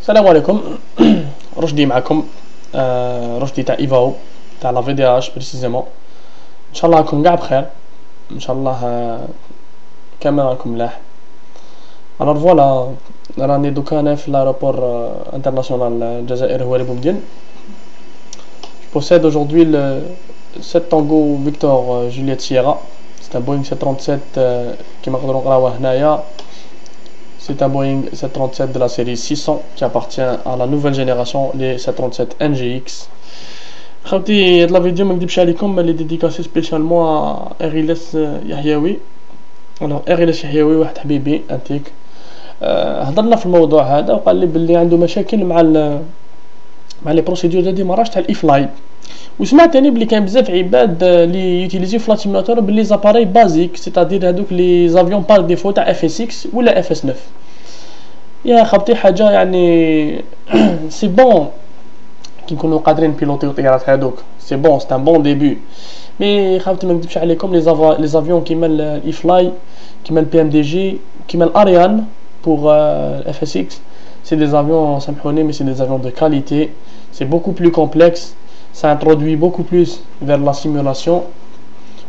السلام عليكم. رشدي معكم. رشدي تاع ايفاو تاع لا في دي اش بريسيزمون. ان شاء الله راكم كاع بخير، ان شاء الله كامل راكم ملاح. الوغ فوالا راني دوكا انا في لارابور انترناسيونال الجزائر هو بومدين. Je possède aujourd'hui le 7 Tango Victor Juliette Sierra. C'est un Boeing 737 qui m'a هنايا. C'est un Boeing 737 de la série 600 qui appartient à la nouvelle génération, les 737 NGX. خاوتي هاد لا فيديو ما نكذبش عليكم اللي ديديكاسي سبيسيالمون اغيلس يحيوي. الوغ اغيلس يحيوي واحد حبيبي انتيك هضرنا في الموضوع هذا وقال لي باللي عنده مشاكل مع لي بروسيدور ديال ديماراج تاع الايفلاي، وسمعت ثاني بلي كاين بزاف عباد لي يوتيليزيو فلايت سيمولاتور بلي زاباري بازيك، سيتادير هادوك لي زافيون بار ديفو تاع اف اس 6 ولا اف اس 9. يا خبطي حاجه يعني سي بون كي نكونوا قادرين بيلوطيو طيارات هادوك، سي بون سي ان بون ديبي، مي خاوتي ما نكذبش عليكم لي زافيون كيما الايفلاي كيما البي ام دي جي كيما الاريان pour FSX, c'est des avions, mais c'est des avions de qualité, c'est beaucoup plus complexe, ça introduit beaucoup plus vers la simulation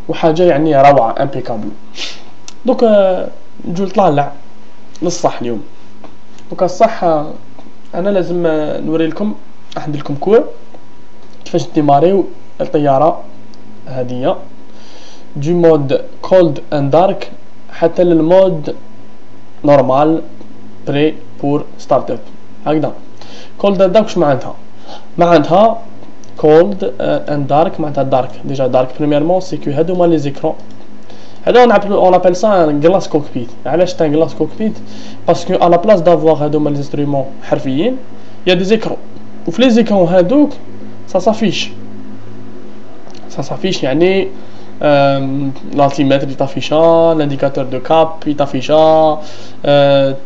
وحاجة يعني روعة impeccable. donc نجو نطلع للصح اليوم. donc الصح انا لازم نوري لكم احد لكم كور كيفاش ديماريو الطيارة هذه du mode cold and dark حتى للمود نورمال بري بور ستارت اب. هكذا كولد اند دارك واش معناتها كولد اند دارك معناتها دارك. ديجا دارك بريميرمون سي كو هادو لي زيكرون هذا اون ابل سا ان غلاس كوكبيت. علاش تا غلاس كوكبيت؟ باسكو ا لا بلاص دافوار هادو لي انسترومون حرفيين يا دي زيكرون، وفي لي زيكرون هادوك سا صافيش يعني l'altimètre il t'afficha, l'indicateur de cap il t'afficha,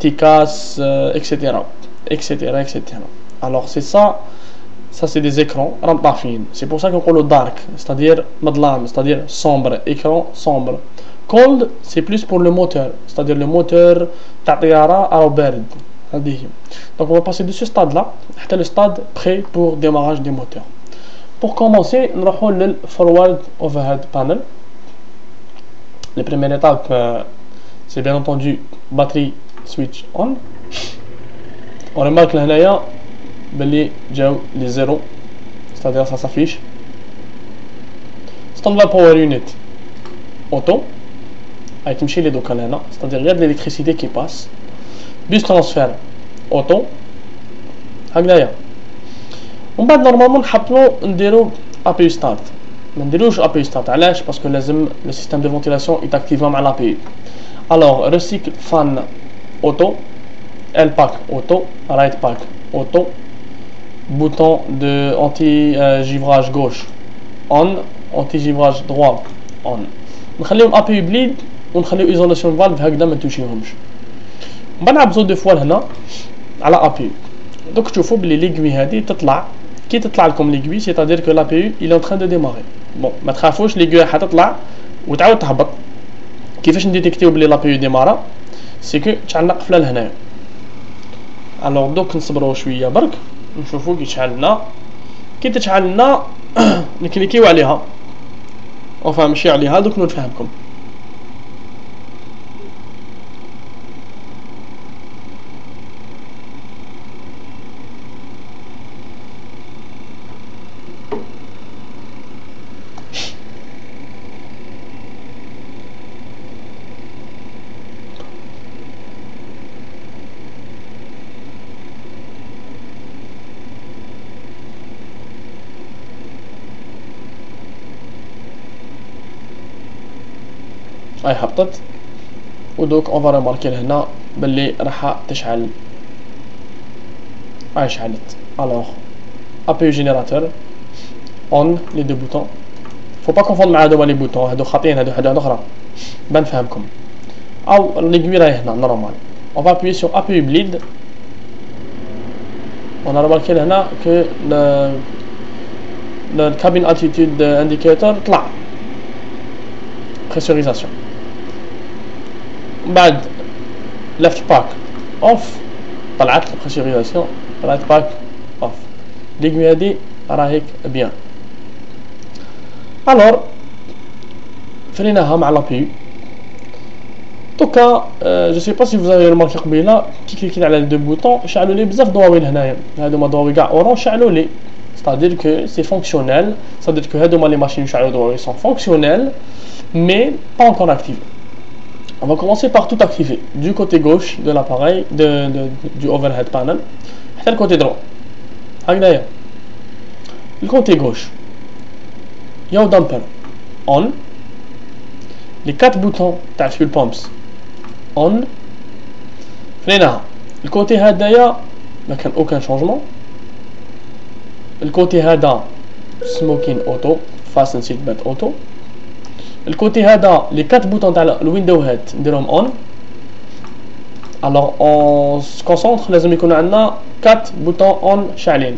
TICAS, etc. Alors c'est ça c'est des écrans rentafines. C'est pour ça qu'on dit le dark, c'est-à-dire madlam, c'est-à-dire sombre, écran sombre. Cold c'est plus pour le moteur, c'est-à-dire le moteur ta'tiyara à bard. Donc on va passer de ce stade là à le stade prêt pour démarrage des moteurs. Pour commencer, nous allons le forward overhead panel. La première étape, c'est bien entendu batterie switch on. On remarque là les zéros, c'est-à-dire ça s'affiche. Standby power unit auto, avec les deux canaux, c'est-à-dire il y a de l'électricité qui passe. Bus transfert auto, هكذايا. ومن بعد نورمالمون نحطو نديرو ابي ستارت. ما نديروش ابي ستارت علاش؟ باسكو لازم لو سيستيم دو فونتيلاسيون يتاكتيفا مع لابي. الوغ ريسيكل فان اوتو، ال باك اوتو، رايت باك اوتو، بوتون دو انتي جيفراج غوش اون، انتي جيفراج دروا اون. نخليهم ابي بليد ونخليو ايزولاسيون فالف هكذا ما نتوشيهمش. من بعد نعبزو دو فوا لهنا على ابي. دوك تشوفوا بلي ليغوي هذه تطلع كي تطلع لكم ليغوي سيتادير كو لا بي يو il est en train de démarrer. بون ما تخافوش ليغوي حتطلع وتعاود تهبط. كيفاش نديتيكتيو بلي لا بي يو ديمارا؟ سي كو تعلق قفله لهنايا. الوغ دوك نصبروا شويه برك نشوفوا كي تشعل لنا. كي تشعل لنا نكليكيو عليها اوفا ماشي عليها دوك نفهمكم. هاي هبطت ودوك اون فا ريماركي لهنا باللي راح تشعل. هاي شعلت. الوغ ابي جينيراتور اون لي دو بوتون. فو با كونفوند مع هادو لي بوتون هادو خاطئين، هادو حاجه اخرى بان نفهمكم. او ليغوي راهي هنا نورمال. اون فا ابوي سور ابي بليد. اون ريماركي لهنا كو الكابين التيتود انديكاتور طلع بريسوريزاسيون. بعد left pack off طلعت البريسوريزاسيون right back off. L'aiguille هادي راهيك bien. Alors فريناها مع لابي. دوكا جو سي با سي vous avez remarqué قبيله كي كليكيت على دو بوطون شعلوا لي بزاف ضواوي لهنايا، هادوما ضواوي كاع اورون شعلوا لي، c'est-à-dire que c'est fonctionnel, c'est-à-dire que هادوما les machines شعلوا ضواوي sont fonctionnelles mais pas encore activées. On va commencer par tout activer du côté gauche de l'appareil du overhead panel حتى le côté droit. هكذايا le côté gauche ياو damper on, les 4 boutons تاع fuel pumps on. فريناها الكوتي هدايا ما كان aucun changement. الكوتي هذا smoking auto fasten seat belt auto. الكوتي هذا les 4 boutons تاع الويندو هيد نديرهم on. alors on se concentre لازم يكون عندنا 4 boutons on شاعلين.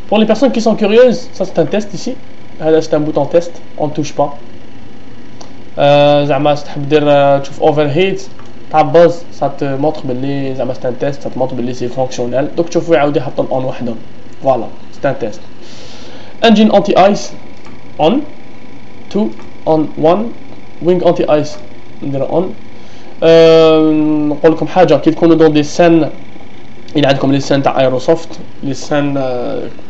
pour les personnes qui sont curieuses, ça c'est un test ici, هذا c'est un bouton test, on ne touche pas. زعما تحب دير تشوف overheat تاع باز ça te montre باللي زعما c'est un test, ça te montre باللي c'est fonctionnel. دوك تشوفوا يعاود يحطهم on وحدهم. voilà c'est un test. engine anti ice on 2 on 1 wing anti ice ندير on. نقول لكم حاجه كي تكونوا دون دي سين il عندكم لي سين تاع ايروسوفت لي سين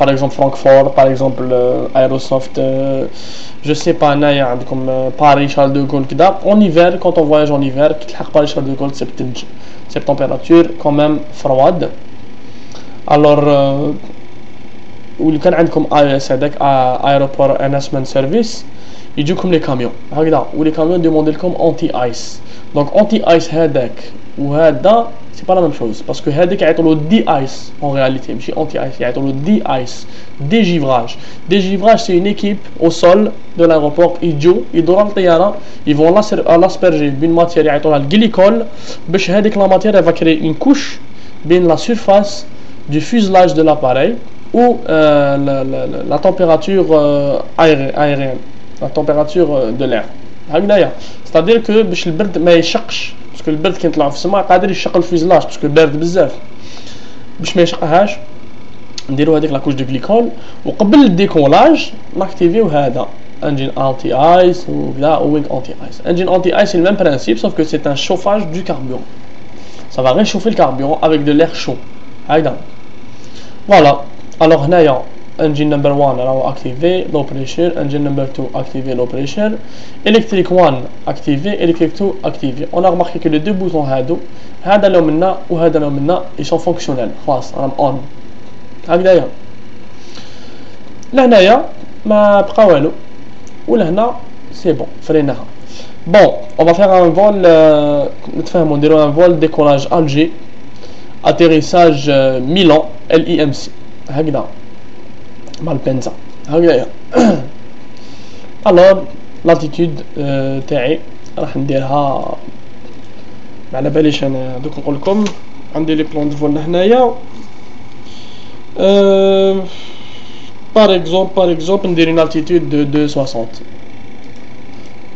par exemple فرانكفورت par exemple ايروسوفت je sais pas هنايا عندكم باري شارل دو غول كدا en hiver quand on voyage en hiver كي تلحق باري شارل دو غول سي بتلج سي température quand même froide. alors واللي كان عندكم اي اس هذاك ايروبور اناسمنت سيرفيس يجوكم لي كاميون هكذا ولي كاميون ديموندي لكم انتي ايس. دونك انتي ايس هذاك وهذا سي با لا ميم شوز باسكو هذاك يعيطوا له دي ايس اون رياليتي ماشي انتي ايس يعيطوا له دي ايس ديجيفراج. ديجيفراج سي اون ايكيب او سول دو لايروبور يجوا يدوروا الطياره يفون لاسبرجي بين ماتير يعيطوا لها الجليكول باش هذيك لا ماتير فا كري اون كوش بين لا سيرفاس du fuselage de l'appareil ou la température aérienne, la température de l'air. c'est-à-dire que باش البرد ما يشقش باسكو البرد كي يطلع في السماء قادر يشق الفيزلاج باسكو بارد بزاف باش ما يشقهاش نديرو هذيك لاكوش دو غليكول وقبل الديكولاج ناكتيفيو هذا engine anti ice وكذا ou wing anti ice. engine anti ice c'est le même principe sauf que c'est un chauffage du carburant, ça va réchauffer le carburant avec de l'air chaud هكذا. voilà alors هنايا engine number 1 راهو activé low pressure, engine number 2 activé low pressure, electric 1 activé, electric 2 activé. on a remarqué que les deux boutons هادو هذا لو منا وهذا لو منا ils sont fonctionnels خلاص راهم on هكذايا. لهنايا ما بقى والو ولهنا سي بون فريناها. bon on va faire un vol نتفاهموا نديرو un vol décollage Alger atterrissage Milan LIMC هكذا مع البنزا هكذايا. alors l'altitude تاعي راح نديرها ما على باليش انا دوك نقول لكم عندي لي بلان دو فول هنايا par exemple ندير une altitude de 260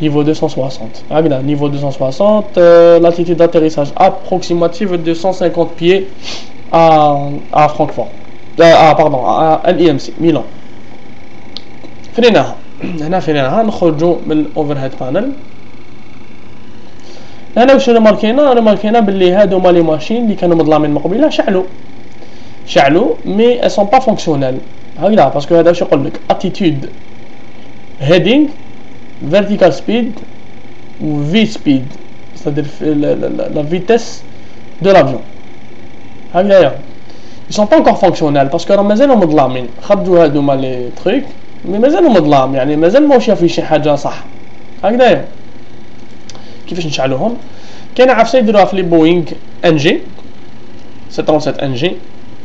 niveau 260 هكذا niveau 260 l'altitude d'atterrissage approximative de 150 pieds à Francfort pardon à LIMC Milan. فريناها هنا فريناها نخرجوا من الاوفرهيد بانل. هنا واش رماركينا باللي هادو لي ماشين اللي كانوا مظلامين من قبيله شعلوا مي elles sont pas fonctionnelles هكذا باسكو هذا واش يقول لك attitude heading vertical speed ou v speed c'est-à-dire la vitesse de l'avion هكذايا. ils sont pas encore fonctionnels parce que راهم مازالهم مظلامين خرجوا هادوما لي تريك مي مازالهم مظلام يعني مازال ماهوش في شي حاجه صح هكذايا. كيفاش نشعلوهم؟ كاين عفسه يديروها في لي بوينغ ان جي 737 ان جي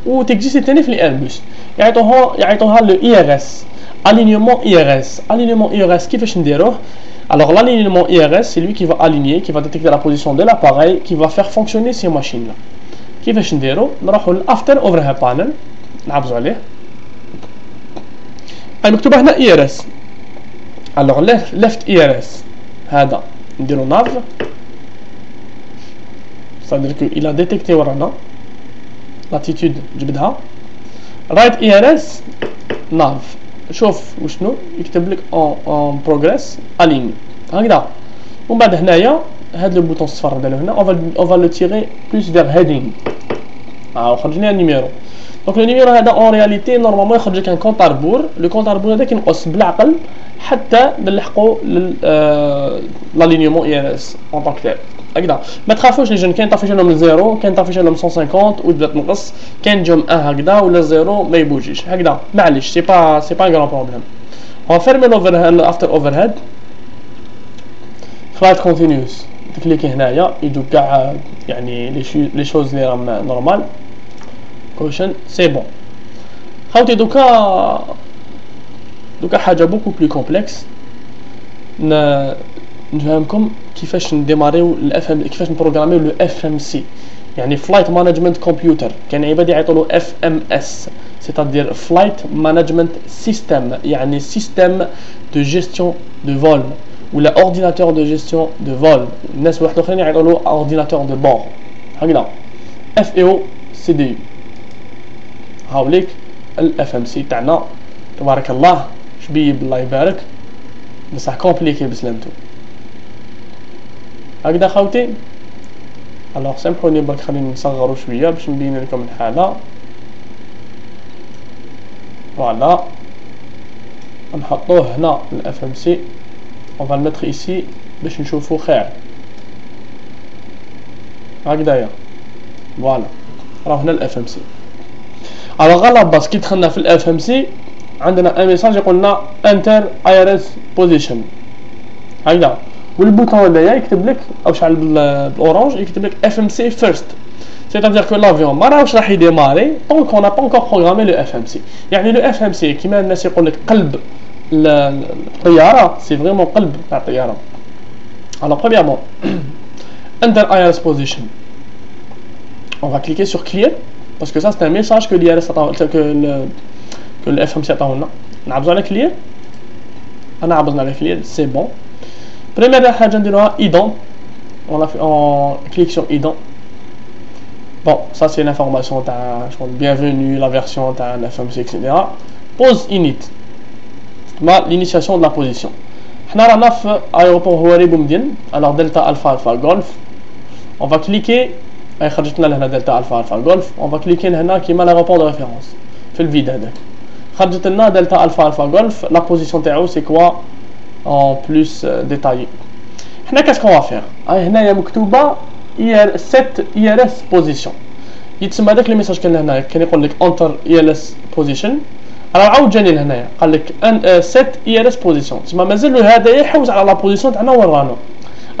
و تيكزيستي ثاني في لي ايربوس يعيطوها لو اي ار اس alignement IRS كيفاش نديروه؟ alors l'alignement IRS c'est lui qui va aligner qui va détecter la position de l'appareil qui va faire fonctionner ces machines là. كيفاش نديرو؟ نروحو للافتر اوفرهيد بانل نعبزو عليه مكتوبه هنا IRS. alors left IRS هذا نديرو ناف c'est-à-dire que il a détecté ورانا latitude جبدها رايت اي ار اس ناف. شوف وشنو يكتب لك اون بروغريس اليني هكذا. ومن بعد هنايا هاد لو بوطون الصفر هذا هنا اون فا لو تيري بلوس فيغ هيدينغ. خرج لنا النيميرو. دونك لو نيميرو هذا اون رياليتي نورمالمون يخرج لك ان كونت اربور. لو كونت اربور هذا كينقص بالعقل حتى نلحقوا لالينيومون اي ار اس اون طونك تيل هكذا. ما تخافوش لي جون، كاين طافيش لهم الزيرو، كاين طافيش لهم 150 وتبدا تنقص، كاين جوم 1 هكذا ولا زيرو ما يبوجيش هكذا، معليش سي با ان غران بروبليم. اون فيرمي الافتر اوفر هيد فلايت كونتينيوس تكليكي هنايا يجو كاع يعني لي شوز لي راهم نورمال كوشن سي بون. خاوتي دوكا حاجه بوكو بلو كومبلكس نفهمكم كيفاش نديماريو الاف ام، كيفاش نبروغراميو لو اف ام سي، يعني فلايت مانجمنت كمبيوتر. كان عباد يعيطولو اف ام اس سيتادير فلايت مانجمنت سيستم، يعني سيستم دو جيستيون دو فول ولا اورديناتور دو جيستيون دو فول. الناس واحد اخرين يعيطولو اورديناتور دو بور هكذا. اف اي او سي دي يو. هاوليك الاف ام سي تاعنا تبارك الله شبيب الله يبارك، بصح كومبليكي بسلامتو هكذا خاوتي. الوغ سامحوني برك خليني نصغرو شويه باش نبين لكم الحاله. فوالا نحطوه هنا الاف ام سي، اون فا الميتر ايسي باش نشوفو خير هكذايا. فوالا راه هنا الاف ام سي. الوغ على باس كي دخلنا في الاف ام سي عندنا ان ميساج يقول لنا انتر اي ار اس بوزيشن هكذا، والبوطون هذايا يكتب لك او شعل بالاورانج يكتب لك اف ام سي فيرست، سيتادير كو لافيون ما راهوش راح يديماري طونك اون با انكور بروغرامي لو اف ام سي. يعني لو اف ام سي كيما الناس يقول لك قلب الطياره، سي فريمون قلب تاع الطياره. alors premièrement enter IRS position, on va cliquer sur clear parce que ça c'est un message que l'IRS que le FMC عطاولنا. نعبزو على clear، انا عبزنا على clear c'est bon. première حاجه نديروها ident، on clique sur ident. bon ça c'est l'information تاع bienvenue la version تاع le FMC etc. pose init l'initiation de la position. حنا رانا في aéroport هواري بومدين، alors delta alpha alpha golf. on va cliquer اي خرجت لنا لهنا دلتا الفا الفا غولف. اون فا كليكي هنا كيما لاغوبور دو ريفيرونس في الفيد هذاك خرجت لنا دلتا الفا الفا غولف. لا بوزيسيون تاعو سي كوا اون بلوس ديتايي. حنا كاش كون فير هنايا مكتوبه اي 7 اي ار اس بوزيسيون، يتسمى هذاك لي ميساج كان هنايا كان يقول لك انتر اي ال اس بوزيشن، راه عاود جاني لهنايا قال لك 7 اي ار اس بوزيسيون، تسمى مازال هذا يحوز على لا بوزيسيون تاعنا ورانا.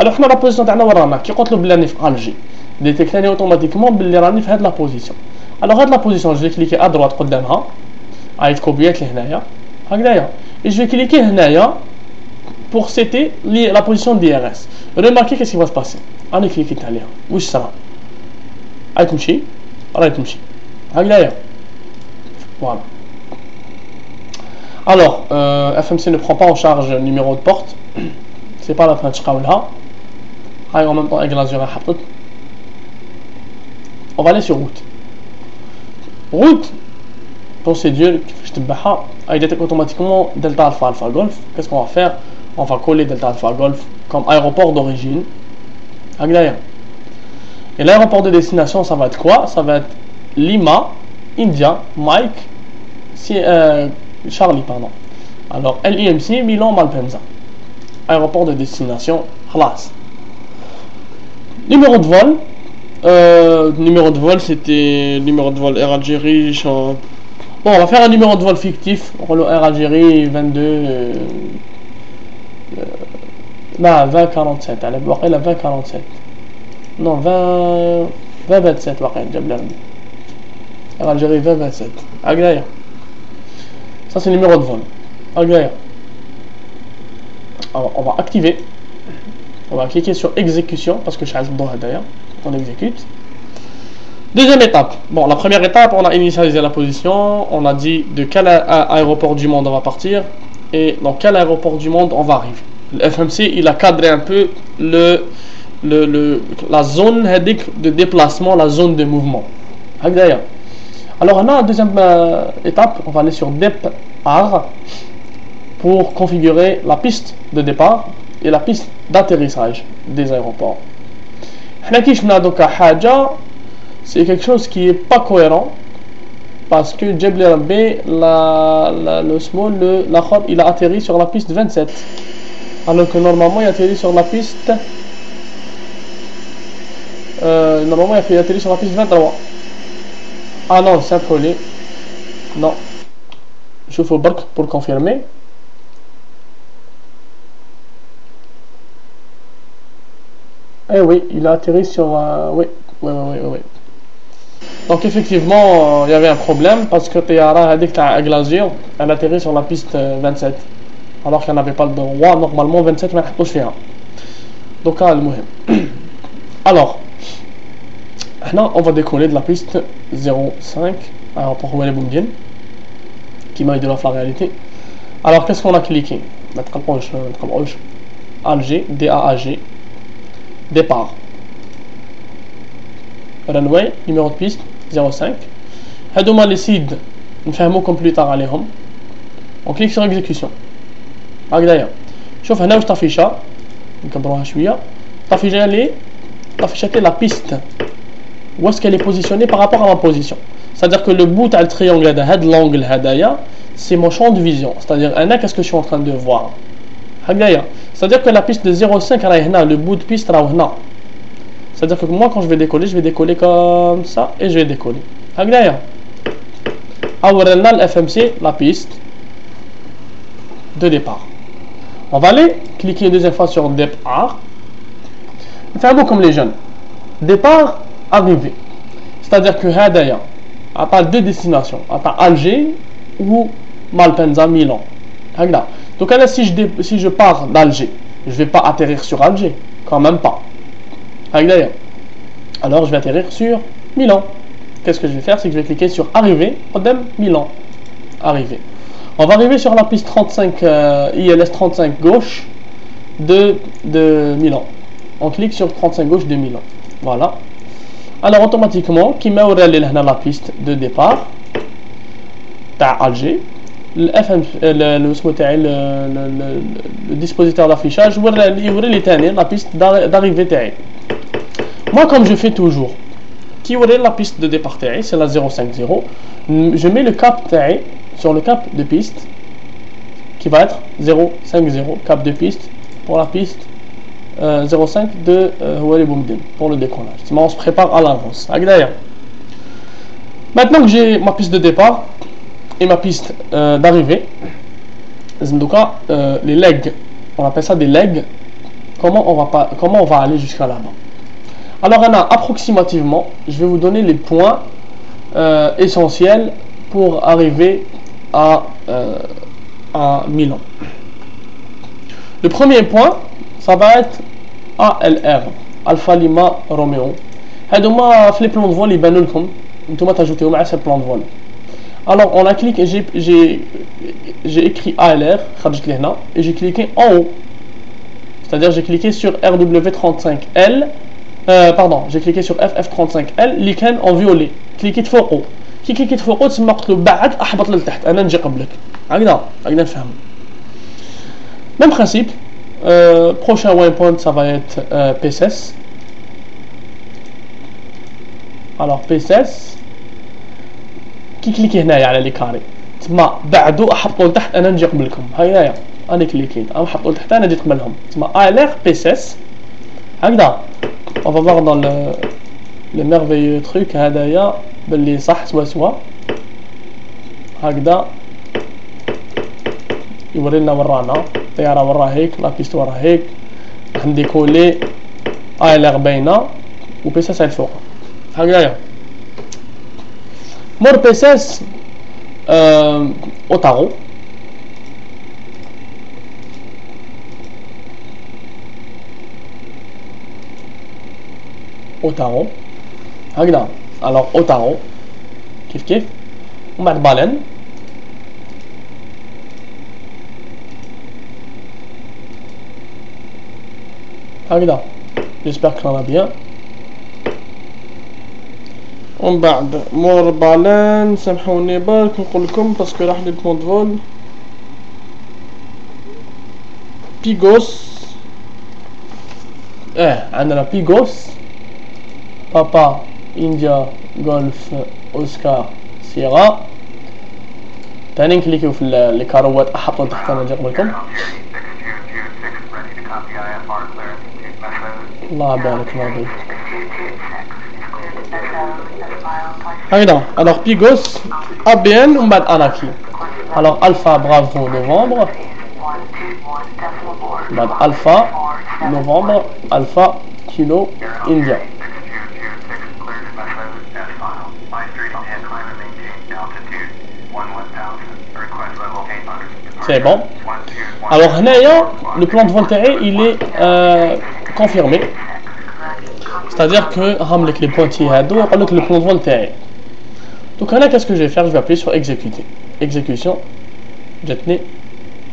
الوغ حنا لا بوزيسيون تاعنا ورانا كي قلت له بلي راني في الجي ديتيكتاني اوتوماتيكمون باللي راني في هاد لا بوزيسيون. الوغ هاد لا بوزيسيون جو كليكي ا دروات قدامها عايد كوبيات لهنايا هكذايا، جو كليكي هنايا بور سيتي لي لا بوزيسيون دي ار اس. ريماركي كيسكي فا سباسي، راني كليكيت عليها واش صرا عايد تمشي راهي تمشي هكذايا. فوالا الوغ FMC ne prend pas en charge le numéro de porte, c'est pas la peine تشقاو لها. هاي en même temps اغلازيور حطت. on va aller sur route. route procédure كيفاش تبعها elle détecte automatiquement delta alpha alpha golf. qu'est-ce qu'on va faire? on va coller delta alpha golf comme aéroport d'origine هكذايا. et l'aéroport de destination ça va être quoi? ça va être Lima India Mike Charlie pardon. alors LIMC Milan Malpensa aéroport de destination خلاص. numéro de vol numéro de vol c'était numéro de vol Air Algérie. bon on va faire un numéro de vol fictif. Air Algérie 22 لا 2047 على واقيلا 2047 non 2027 واقيلا جاب لنا Air Algérie 2027 هكذايا. ça c'est le numéro de vol هكذايا. alors on va activer, on va cliquer sur exécution parce que je suis dans هدايا on exécute. deuxième étape, bon la première étape on a initialisé la position, on a dit de quel aéroport du monde on va partir et dans quel aéroport du monde on va arriver. Le FMC il a cadré un peu la zone de déplacement, la zone de mouvement هكذايا. Alors on a une deuxième étape, on va aller sur départ pour configurer la piste de départ et la piste d'atterrissage des aéroports. C'est quelque chose qui est pas cohérent parce que Jebli Rabbi, il a atterri sur la piste 27 alors que normalement il atterrit sur la piste normalement il atterrit sur la piste 23. Ah non, c'est un collé. Non. Je fais au barque pour confirmer. Eh oui, il a atterri sur... oui. Donc effectivement, il y avait un problème parce que Tayara a dit que la Glazure, elle atterrit sur la piste 27. Alors qu'elle n'avait pas le droit, normalement 27, mais elle a donc, alors, maintenant, on va décoller de la piste 05 à l'aéroport Ouali Boumdine, qui m'a aidé dans la réalité. Alors, qu'est-ce qu'on a cliqué? Alger, DAAG, départ. Runway, numéro de piste 05. هادوما les sites نفهموكم plus tard عليهم. On clique sur exécution. هكذايا. شوف هنا واش طافيشة. نكبروها شوية. طافيشة لي la piste. Où est-ce qu'elle est positionnée par rapport à ma position. C'est-à-dire que le bout du triangle هذا, l'angle هذايا, c'est mon champ de vision. C'est-à-dire qu'est-ce que je suis en train de voir. هكذايا. C'est-à-dire que la piste de 05 راهي هنا, le bout de piste راهو هنا. C'est-à-dire que moi quand je vais décoller comme ça et je vais décoller. هكذايا. أورنا le FMC, la piste de départ. On va aller cliquer une deuxième fois sur départ. Fais-moi comme les jeunes. Départ, arrivée. C'est-à-dire que هذايا à deux destinations, à Alger ou Malpensa, Milan. هكذا. Donc là, si je pars d'Alger, je ne vais pas atterrir sur Alger, quand même pas. Alors je vais atterrir sur Milan. Qu'est-ce que je vais faire? C'est que je vais cliquer sur arriver, Milan. Arriver. On va arriver sur la piste 35, ILS 35 gauche de Milan. On clique sur 35 gauche de Milan. Voilà. Alors automatiquement, qui m'a ouvert la piste de départ à Alger. Le dispositeur d'affichage ouvre la piste d'arrivée. Moi, comme je fais toujours, qui ouvre la piste de départ, c'est la 050. Je mets le cap sur le cap de piste qui va être 050, cap de piste pour la piste 05 de Ouali Boumdine pour le décollage. On se prépare à l'avance. Maintenant que j'ai ma piste de départ et ma piste d'arrivée, les legs, on appelle ça des legs. Comment on va aller jusqu'à là-bas? Alors approximativement, je vais vous donner les points essentiels pour arriver à Milan. Le premier point, ça va être ALR, Alpha Lima Romeo. هادوما في les plans de vol يبانوا لكم نتوما تاجوتيو مع ces plans de vol. Alors on a cliqué, j'ai écrit ALR خرجت لي هنا et j'ai cliqué en haut. C'est-à-dire j'ai cliqué sur RW35L pardon, j'ai cliqué sur FF35L اللي كان en violet. كليكيت فوقه. كي كليكيت فوقه تسمى قلت له بعد احبط لتحت انا نجي قبلك. هكذا نفهم. Même principe. Prochain waypoint ça va être P16. Alors P16 كي كليكي هنايا على لي كاري تسمى بعدو احبطوا لتحت انا نجي قبلكم. هيا انا كليكيت انا حطوا لتحت انا جيت قبلهم تسمى ALR P16. هكذا on va voir dans le merveilleux truc هذايا باللي صح سوا هكذا يورينا ورانا الطياره ورا هيك لا بيست ورا هيك عندي كولي ALR باينه و P16 الفوق هكذايا. مور P16 اوتارو هكذا. alors اوتارو كيف ومن بعد بالين هكذا. j'espère que ça va bien. ومن بعد مور بالان سامحوني برك نقول لكم باسكو راح لي البلون دو فول بيغوس عندنا بيغوس بابا إنديا غولف أوسكار سيرا. تاني نكليكيو في لي كاروات أحطوا تحت أنا نجيب لكم. الله يبارك الله يبارك. هكذا alors Pigos ABN ومن بعد أناكي. alors Alpha Bravo Novembre بعد Alpha Novembre Alpha Kilo India. C'est bon. Alors le plan de vol تاعي il est confirmé. C'est-à-dire que ramlek les pointillés هادو يقول لك le plan de vol تاعي. Donc là qu'est-ce que je vais faire? Je vais appuyer sur exécuter. Exécution. جاتني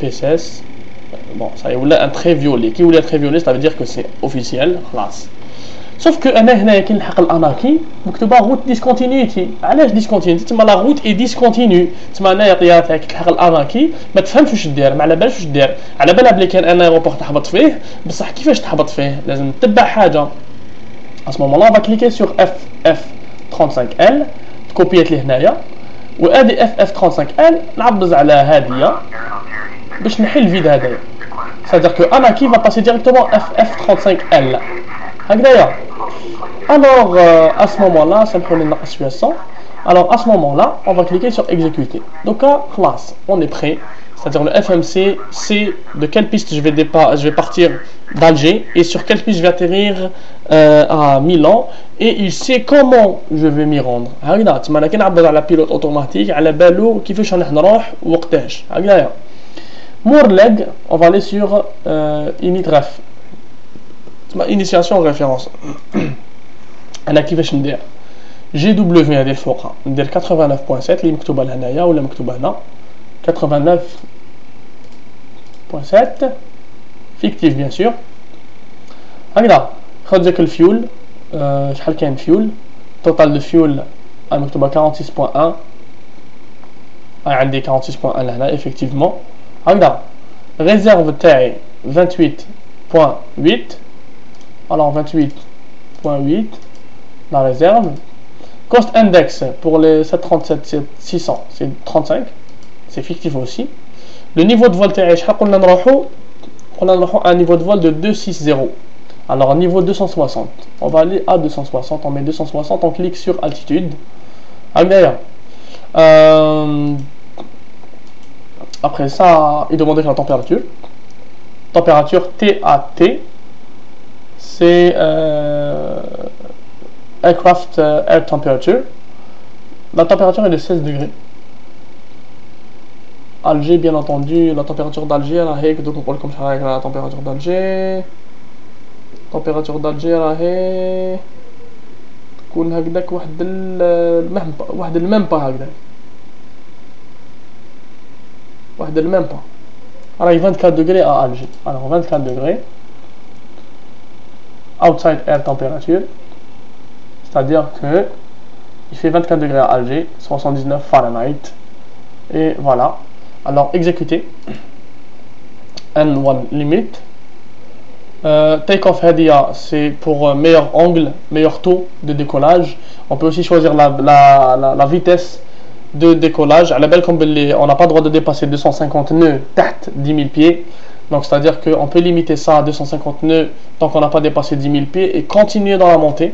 PSS. Bon, ça y est, un trait violet. Qui voulait un trait violet, ça veut dire que c'est officiel. Classe. Sauf que انا هنايا كي نلحق الاناكي مكتوبه route discontinuity. علاش discontinuity؟ تما لا روت اي ديسكونتينيو. تما انايا الطياره تاعك كي تلحق الاناكي ما تفهمش واش دير، ما على بالش واش دير، على بالها بلي كان ان ايروبور تهبط فيه، بصح كيفاش تهبط فيه؟ لازم تتبع حاجه. à ce moment là on va cliquer sur FF35L تكوبيات لي هنايا، وادي FF35L نعبز على هاديه باش نحل الفيد هذايا. c'est-à-dire que Anaki va passer directement FF35L. هكذايا. Alors à ce moment-là, alors à ce moment-là, on va cliquer sur exécuter. Donc là, classe, on est prêt. C'est-à-dire le FMC, c'est de quelle piste je vais partir d'Alger et sur quelle piste je vais atterrir à Milan, et il sait comment je vais m'y rendre. هكذا تما كي نعبر على pilote automatique على بالو كيفاش راح نروح وقتاش. هكذايا. More leg, on va aller sur initref. Initiation référence. انا كيفاش ندير جي دبليو هذه الفوق ندير 89.7 اللي مكتوبه لهنايا ولا مكتوبه هنا 89.7 فيكتيف بيان سور. هكذا خد داك الفيول شحال كاين فيول توتال دو فيول مكتوبه 46.1 عندي 46.1 لهنا effectivement. هكذا réserve تاعي 28.8 alors 28.8 la réserve. Cost index pour les 737-600 c'est 35, c'est fictif aussi. Le niveau de vol تاعي شحال قلنا نروحو à un niveau de vol de 260. alors niveau 260 on va aller à 260, on met 260, on clique sur altitude. هكذايا. Après ça, il demandait la température. Température TAT, c'est Aircraft Air Temperature. La température est de 16 degrés. Alger, bien entendu, la température d'Alger, donc on parle comme ça avec la température d'Alger. Température d'Alger, تكون هكذاك واحد المنبه هكذا. واحد الميم با راهي 24 degrés à Alger. alors 24 degrés outside air temperature, c'est-à-dire que il fait 24 degrés à Alger, 79 Fahrenheit, et voilà. alors exécuter N1 limit. Take off هذه c'est pour meilleur angle, meilleur taux de décollage. On peut aussi choisir la vitesse de décollage. على بالكم باللي on n'a pas le droit de dépasser 250 nœuds تحت 10 000 pieds. Donc c'est à dire qu'on peut limiter ça à 250 nœuds tant qu'on n'a pas dépassé 10 000 pieds et continuer dans la montée.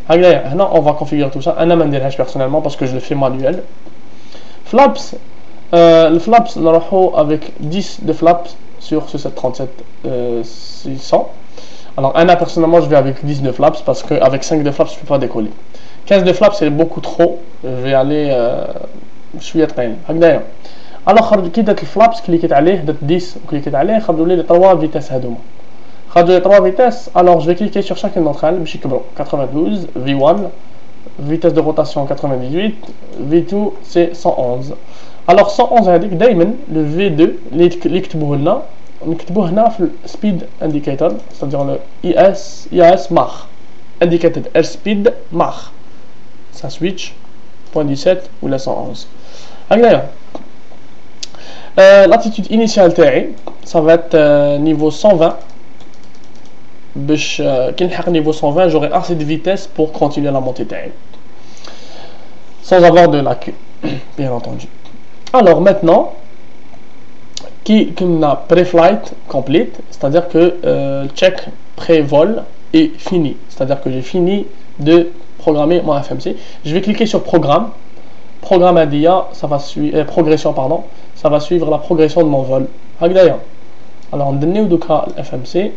هنا on va configurer tout ça. انا ما نديرهاش personnellement parce que je le fais manuel. Flaps, le flaps نروحو avec 10 de flaps sur ce 737-600. alors انا personnellement je vais avec 10 de flaps parce que avec 5 de flaps je peux pas décoller. 15 de flaps c'est beaucoup trop, je vais aller شويه ثقيل هكذايا. alors خرج كي درت الفلابس كليكيت عليه درت 10 وكليكيت عليه خرجوا لي 3 فيتاس هذوما. خرجوا لي 3 فيتاس. alors je vais cliquer sur chacune d'entre elles باش يكبروا. 92 V1, vitesse de rotation 98, V2 c'est 111. alors 111 هذيك دائما le V2 اللي يكتبوه لنا نكتبوه هنا في speed indicator, c'est-à-dire le IS Mach indicated airspeed Mach. ça switch point 17 ou la 111 هكذايا. l'attitude initiale تاعي ça va être niveau 120 باش كي نلحق niveau 120 j'aurai assez de vitesse pour continuer la montée تاعي sans avoir de lacunes bien entendu. Alors maintenant qui a pré-flight complete, c'est-à-dire que check pré-vol est fini, c'est-à-dire que j'ai fini de programmer mon FMC. Je vais cliquer sur programme ADIA, ça va suivre progression pardon, ça va suivre la progression de mon vol. Alors on donne le FMC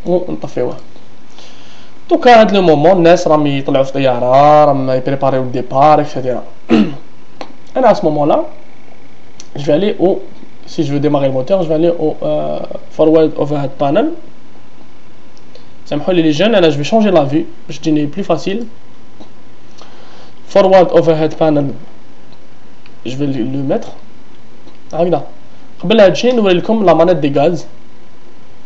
ونطفيوه. Donc à ce moment الناس راهم يطلعوا في الطياره راهم يبريباريو الديبار etc. Et à ce moment-là je vais aller au, si je veux démarrer le moteur, je vais aller au forward overhead panel. Les jeunes, là je vais changer la vue, je dis plus facile. Forward overhead panel, je vais le mettre. Regarde. قبل هادشي نوري لكم la manette des gaz.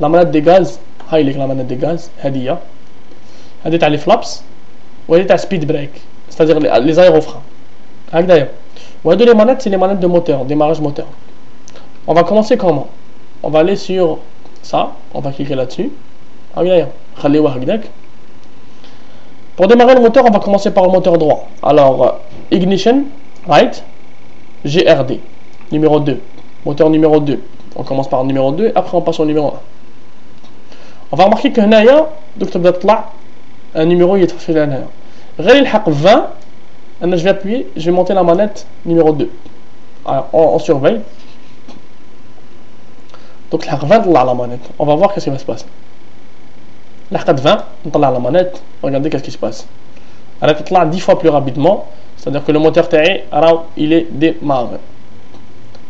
La manette des gaz, هاي لك la manette des gaz, هادي هادي تاع لي فلابس وهادي تاع speed brake, c'est-à-dire les aérofreins. هكذايا. وهادو les manettes, c'est les manettes de moteur, démarrage moteur. On va commencer comment? On va aller sur ça, on va cliquer là-dessus. Pour démarrer le moteur, on va commencer par le moteur droit. Alors, ignition, right, GRD, numéro 2, moteur numéro 2. On commence par le numéro 2, après on passe au numéro 1. On va remarquer que هنايا دوك تبدا تطلع un numéro يتفصل هنايا. غير يلحق 20, je vais appuyer, je vais monter la manette numéro 2. Alors, on surveille. Donc la 20 طلع la manette. On va voir qu'est-ce qui va se passer. لحقت 20 نطلع la manette. Regardez qu'est-ce qui se passe. Elle تطلع 10 fois plus rapidement. C'est-à-dire que le moteur تاعي راه il est démarré.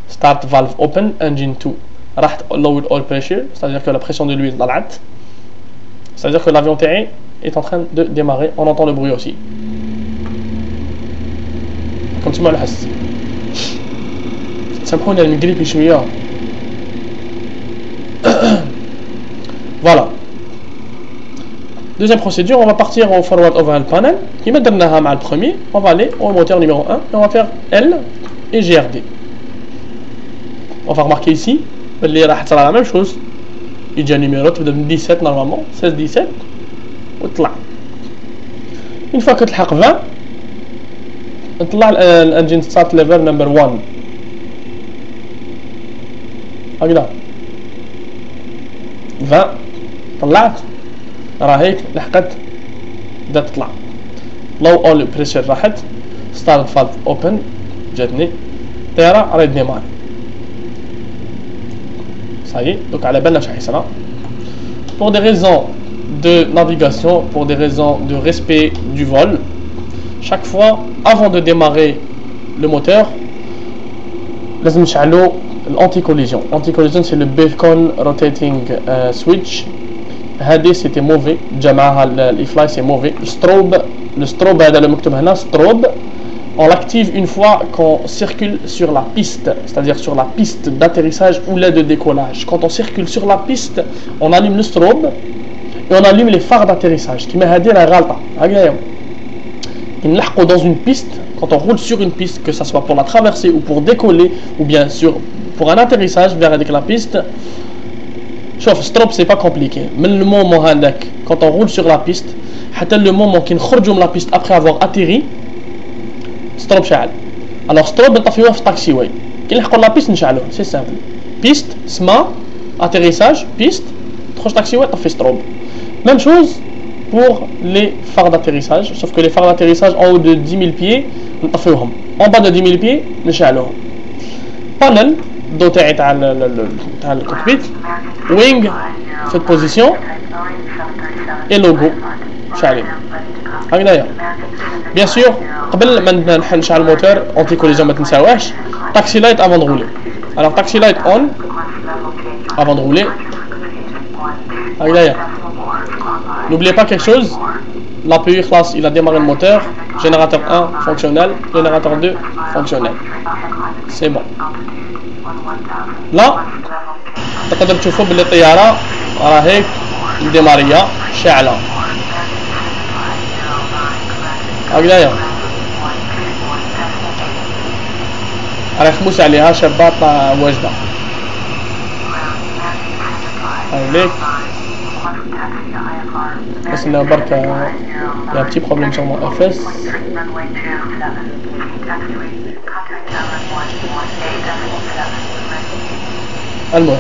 Start valve open, engine 2. راحت lowered oil pressure, c'est-à-dire que la pression de l'huile طلعت. C'est-à-dire que l'avion تاعي est en train de démarrer. On entend le bruit aussi. Comme تسمعوا الحس. سامحوني انا مقريبي شويه. Voilà. Deuxième procédure, on va partir au forward overhead panel. Qui met مع le premier, on va aller au moteur numéro 1 et on va faire L et GRD. On va remarquer ici, اللي راح تصير la même chose. Il y a un numéro, تبدا من 17 normalement, 16 17 وتطلع. Une fois que تلحق 20, نطلع الانجين ستارت ليفل نمبر 1. هكذا 20 طلعت راه هيك لحقت بدات تطلع لو اول بريشر راحت ستارت فالف اوبن جاتني الطياره راهي ديماري صايي دوك على بالنا شحال يصرا pour des raisons de navigation, pour des raisons de respect du vol, chaque fois avant de démarrer le moteur لازم نشعلو l'anti-collision. L'anti-collision c'est le beacon rotating switch. هذه c'était mauvais. جمعها الإفلاي c'est mauvais. Le strobe هذا اللي مكتوب هنا strobe. On l'active une fois qu'on circule sur la piste, c'est-à-dire sur la piste d'atterrissage ou là de décollage. Quand on circule sur la piste, on allume le strobe et on allume les phares d'atterrissage. Qui m'a dit la غلطة. نلحقوا dans une piste, quand on roule sur une piste, que ce soit pour la traverser ou pour décoller ou bien sûr pour un atterrissage vers la piste. شوف strobe c'est pas compliqué. من le moment هذاك quand on roule sur la piste حتى le moment qui نخرجوا من la piste après avoir atterri strobe شعل. Alors strobe نطفيوه في taxi way. كي نلحقوا la piste نشعلوه. C'est simple. Piste, SMA, atterrissage, piste, تخرج taxi way طفي strobe. Même chose pour les phares d'atterrissage, sauf que les phares d'atterrissage en haut de 10 000 pieds نطفيوهم. En bas de 10 000 pieds نشعلوهم. Panel doté تاع الكوكبيت wing cette position et logo شعلين هكذايا. bien sûr قبل ما نشعل الموتور anti collision ما تنساوهش taxi light avant de rouler. alors taxi light on avant de rouler هكذايا. n'oubliez pas quelque chose, l'APU classe il a démarré le moteur, générateur 1 fonctionnel, générateur 2 fonctionnel, c'est bon. لا تقدر تشوفوا باللي الطياره راه هيك ديماريه شاعله هكذايا. راهي خموس عليها شابه واجده. هاي بس انه برك يا بتي بروبليم sur mon FS. المهم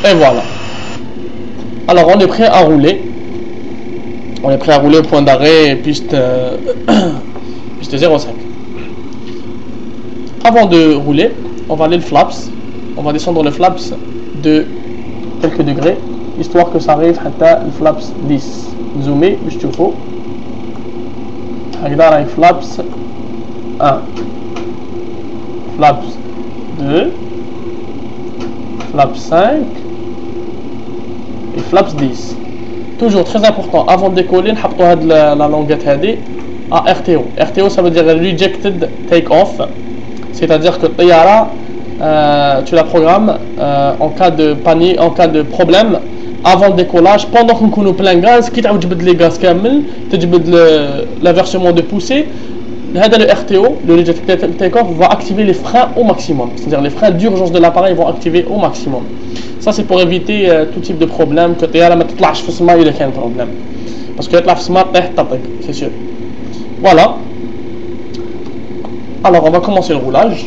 et voilà. Alors on est prêt à rouler. On est prêt à rouler au point d'arrêt piste 05. Avant de rouler, on va aller le flaps. On va descendre le flaps de quelques degrés, histoire que ça arrive à le flaps 10. Zoomer, je te fais. Avec flaps 1, flaps 2, flaps 5 et flaps 10. Toujours très important, avant de décoller, on va la longuette à RTO. RTO, ça veut dire Rejected Take-Off. C'est-à-dire que tu la programmes en cas de panique, en cas de problème, avant le décollage, pendant qu'on nous plein gaz, quitte à les gaz kamel, la versement de poussée. Le RTO, le Rejected Take-Off, va activer les freins au maximum. C'est-à-dire les freins d'urgence de l'appareil vont activer au maximum. Ça c'est pour éviter tout type de problème. Que tu il y a un problème. Parce que c'est sûr. Voilà. Alors on va commencer le roulage.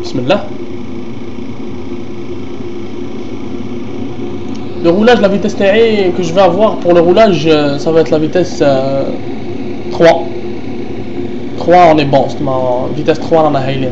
Bismillah. Le roulage, la vitesse que je vais avoir pour le roulage, ça va être la vitesse 3. 3 on est bon, c'est ma vitesse 3 on a haïlé.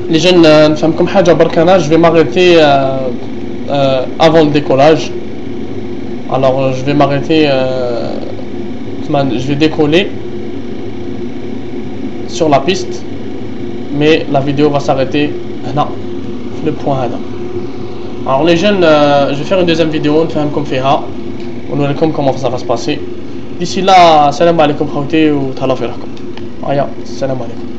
Les jeunes, comme je vais m'arrêter avant le décollage. Alors je vais m'arrêter, je vais décoller sur la piste, mais la vidéo va s'arrêter là, le point là. Alors les jeunes, je vais faire une deuxième vidéo, on va comment ça va se passer. D'ici là, salam alaikum khawti ou tala fi rahkum. Aya, salam alaikum.